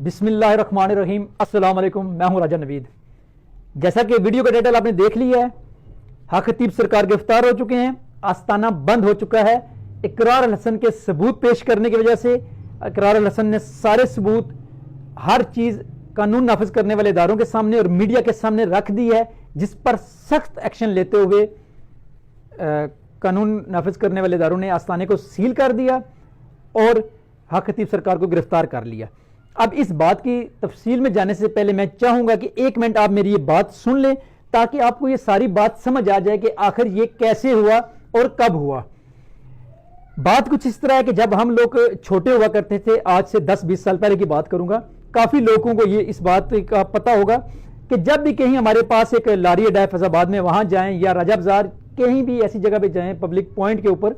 بسم اللہ الرحمن الرحیم۔ السلام علیکم، میں ہوں راجہ نوید۔ جیسا کہ ویڈیو کا ٹائٹل آپ نے دیکھ لیا ہے، حق خطیب سرکار گرفتار ہو چکے ہیں، آستانہ بند ہو چکا ہے۔ اقرار الحسن کے ثبوت پیش کرنے کی وجہ سے اقرار الحسن نے سارے ثبوت، ہر چیز قانون نافذ کرنے والے اداروں کے سامنے اور میڈیا کے سامنے رکھ دی ہے، جس پر سخت ایکشن لیتے ہوئے قانون نافذ کرنے والے اداروں نے آستانے کو سیل کر دیا اور حق خطیب سرکار کو گرفتار کر لیا۔ اب اس بات کی تفصیل میں جانے سے پہلے میں چاہوں گا کہ ایک منٹ آپ میری یہ بات سن لیں، تاکہ آپ کو یہ ساری بات سمجھ آ جائے کہ آخر یہ کیسے ہوا اور کب ہوا۔ بات کچھ اس طرح ہے کہ جب ہم لوگ چھوٹے ہوا کرتے تھے، آج سے 10-20 سال پہلے کی بات کروں گا، کافی لوگوں کو یہ اس بات کا پتہ ہوگا کہ جب بھی کہیں ہمارے پاس ایک لاری اڈا ہے فیض آباد میں، وہاں جائیں یا راجہ بازار کہیں بھی ایسی جگہ پہ جائیں پبلک پوائنٹ کے اوپر،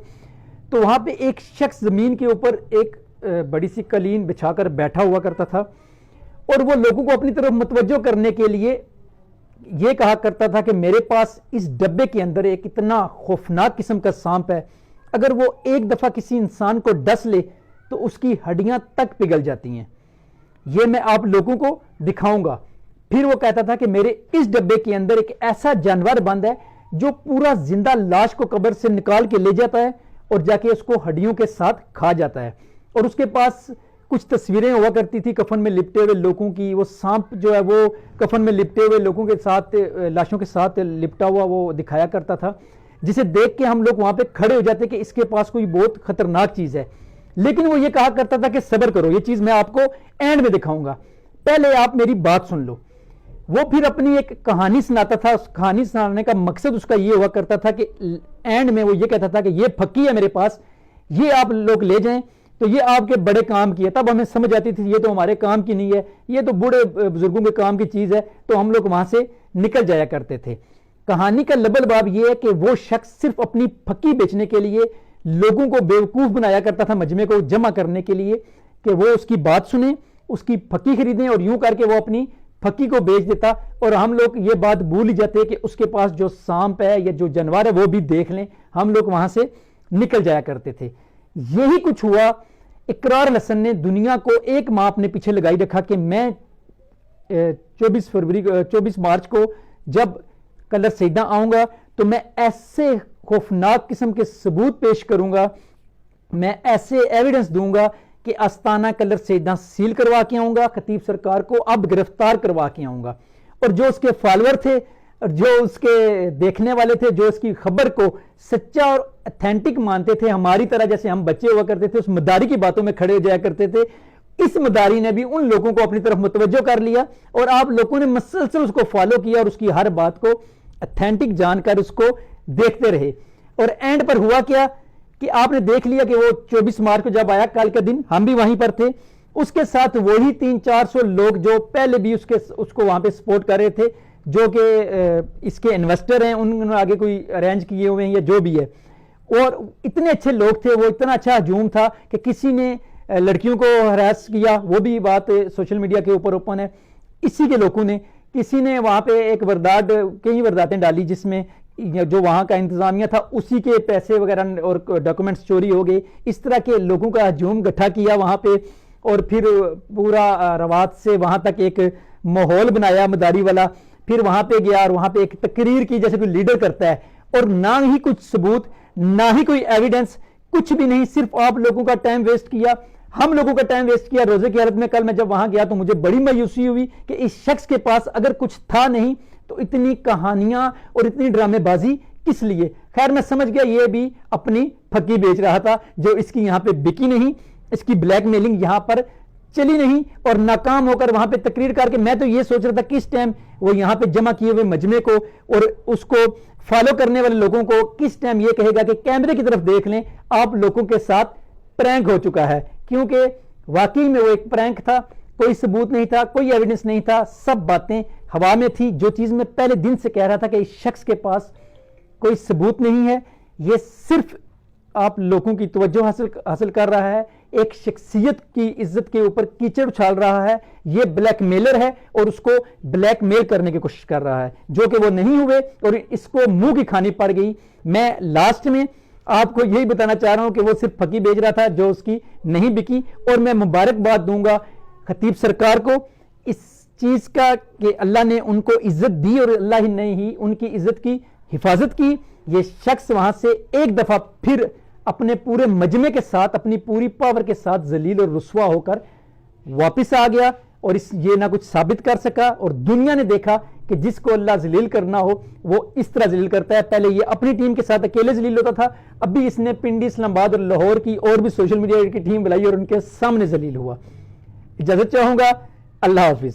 تو وہاں پہ ایک شخص زمین کے اوپر ایک بڑی سی قالین بچھا کر بیٹھا ہوا کرتا تھا، اور وہ لوگوں کو اپنی طرف متوجہ کرنے کے لیے یہ کہا کرتا تھا کہ میرے پاس اس ڈبے کے اندر ایک اتنا خوفناک قسم کا سانپ ہے، اگر وہ ایک دفعہ کسی انسان کو ڈس لے تو اس کی ہڈیاں تک پگھل جاتی ہیں، یہ میں آپ لوگوں کو دکھاؤں گا۔ پھر وہ کہتا تھا کہ میرے اس ڈبے کے اندر ایک ایسا جانور بند ہے جو پورا زندہ لاش کو قبر سے نکال کے لے جاتا ہے اور جا کے اس کو ہڈیوں کے ساتھ کھا جاتا ہے، اور اس کے پاس کچھ تصویریں ہوا کرتی تھی کفن میں لپٹے ہوئے لوگوں کی، وہ سانپ جو ہے وہ کفن میں لپٹے ہوئے لوگوں کے ساتھ، لاشوں کے ساتھ لپٹا ہوا وہ دکھایا کرتا تھا، جسے دیکھ کے ہم لوگ وہاں پہ کھڑے ہو جاتے کہ اس کے پاس کوئی بہت خطرناک چیز ہے۔ لیکن وہ یہ کہا کرتا تھا کہ صبر کرو، یہ چیز میں آپ کو اینڈ میں دکھاؤں گا، پہلے آپ میری بات سن لو۔ وہ پھر اپنی ایک کہانی سناتا تھا، اس کہانی سنانے کا مقصد اس کا یہ ہوا کرتا تھا کہ اینڈ میں وہ یہ کہتا تھا کہ یہ پھکی ہے میرے پاس، یہ آپ لوگ لے جائیں تو یہ آپ کے بڑے کام کی ہے۔ تب ہمیں سمجھ آتی تھی یہ تو ہمارے کام کی نہیں ہے، یہ تو بوڑھے بزرگوں کے کام کی چیز ہے، تو ہم لوگ وہاں سے نکل جایا کرتے تھے۔ کہانی کا لب لباب یہ ہے کہ وہ شخص صرف اپنی پھکی بیچنے کے لیے لوگوں کو بیوقوف بنایا کرتا تھا، مجمع کو جمع کرنے کے لیے کہ وہ اس کی بات سنیں، اس کی پھکی خریدیں، اور یوں کر کے وہ اپنی پھکی کو بیچ دیتا، اور ہم لوگ یہ بات بھول ہی جاتے کہ اس کے پاس جو سانپ ہے یا جو جانور ہے وہ بھی دیکھ لیں، ہم لوگ وہاں سے نکل جایا کرتے تھے۔ یہی کچھ ہوا۔ اقرار الحسن نے دنیا کو ایک ماہ اپنے پیچھے لگائی رکھا کہ میں 24 مارچ کو جب کلر سیدہ آؤں گا تو میں ایسے خوفناک قسم کے ثبوت پیش کروں گا، میں ایسے ایویڈنس دوں گا کہ آستانہ کلر سیدہ سیل کروا کے آؤں گا، خطیب سرکار کو اب گرفتار کروا کے آؤں گا۔ اور جو اس کے فالوور تھے اور جو اس کے دیکھنے والے تھے، جو اس کی خبر کو سچا اور اتھینٹک مانتے تھے، ہماری طرح جیسے ہم بچے ہوا کرتے تھے، اس مداری کی باتوں میں کھڑے ہو جایا کرتے تھے، اس مداری نے بھی ان لوگوں کو اپنی طرف متوجہ کر لیا، اور آپ لوگوں نے مسلسل اس کو فالو کیا اور اس کی ہر بات کو اتھینٹک جان کر اس کو دیکھتے رہے۔ اور اینڈ پر ہوا کیا کہ آپ نے دیکھ لیا کہ وہ 24 مارچ کو جب آیا، کل کے دن ہم بھی وہیں پر تھے، اس کے ساتھ وہی 300-400 لوگ جو پہلے بھی اس کو وہاں پہ سپورٹ کر رہے تھے، جو کہ اس کے انویسٹر ہیں، انہوں نے آگے کوئی ارینج کیے ہوئے ہیں یا جو بھی ہے، اور اتنے اچھے لوگ تھے، وہ اتنا اچھا ہجوم تھا کہ کسی نے لڑکیوں کو ہراس کیا، وہ بھی بات سوشل میڈیا کے اوپر اوپن ہے، اسی کے لوگوں نے، کسی نے وہاں پہ ایک کئی وارداتیں ڈالی جس میں جو وہاں کا انتظامیہ تھا اسی کے پیسے وغیرہ اور ڈاکومنٹس چوری ہو گئے، اس طرح کے لوگوں کا ہجوم گٹھا کیا وہاں پہ، اور پھر پورا روات سے وہاں تک ایک ماحول بنایا مداری والا، پھر وہاں پہ گیا اور وہاں پہ ایک تقریر کی جیسے کوئی لیڈر کرتا ہے، اور نہ ہی کچھ ثبوت، نہ ہی کوئی ایویڈنس، کچھ بھی نہیں، صرف آپ لوگوں کا ٹائم ویسٹ کیا، ہم لوگوں کا ٹائم ویسٹ کیا روزے کی حالت میں۔ کل میں جب وہاں گیا تو مجھے بڑی مایوسی ہوئی کہ اس شخص کے پاس اگر کچھ تھا نہیں تو اتنی کہانیاں اور اتنی ڈرامے بازی کس لیے؟ خیر میں سمجھ گیا یہ بھی اپنی پھکی بیچ رہا تھا، جو اس کی یہاں پہ بکی نہیں، اس کی بلیک میلنگ یہاں پر چلی نہیں، اور ناکام ہو کر وہاں پہ تقریر کر کے، میں تو یہ سوچ رہا تھا کس ٹائم وہ یہاں پہ جمع کیے ہوئے مجمع کو اور اس کو فالو کرنے والے لوگوں کو کس ٹائم یہ کہے گا کہ کیمرے کی طرف دیکھ لیں، آپ لوگوں کے ساتھ پرینک ہو چکا ہے، کیونکہ واقعی میں وہ ایک پرینک تھا، کوئی ثبوت نہیں تھا، کوئی ایویڈنس نہیں تھا، سب باتیں ہوا میں تھی۔ جو چیز میں پہلے دن سے کہہ رہا تھا کہ اس شخص کے پاس کوئی ثبوت نہیں ہے، یہ صرف آپ لوگوں کی توجہ حاصل کر رہا ہے، ایک شخصیت کی عزت کے اوپر کیچڑ اچھال رہا ہے، یہ بلیک میلر ہے اور اس کو بلیک میل کرنے کی کوشش کر رہا ہے، جو کہ وہ نہیں ہوئے اور اس کو منہ کی کھانی پڑ گئی۔ میں لاسٹ میں آپ کو یہی بتانا چاہ رہا ہوں کہ وہ صرف پھکی بیچ رہا تھا جو اس کی نہیں بکی، اور میں مبارکباد دوں گا خطیب سرکار کو اس چیز کا کہ اللہ نے ان کو عزت دی اور اللہ ہی نے ہی ان کی عزت کی حفاظت کی. یہ شخص وہاں سے ایک دفعہ پھر اپنے پورے مجمع کے ساتھ اپنی پوری پاور کے ساتھ ذلیل اور رسوا ہو کر واپس آ گیا اور یہ نہ کچھ ثابت کر سکا. اور دنیا نے دیکھا کہ جس کو اللہ ذلیل کرنا ہو وہ اس طرح ذلیل کرتا ہے. پہلے یہ اپنی ٹیم کے ساتھ اکیلے ذلیل ہوتا تھا, اب بھی اس نے پنڈی, اسلام آباد اور لاہور کی اور بھی سوشل میڈیا کی ٹیم بنائی اور ان کے سامنے ذلیل ہوا. اجازت چاہوں گا, اللہ حافظ.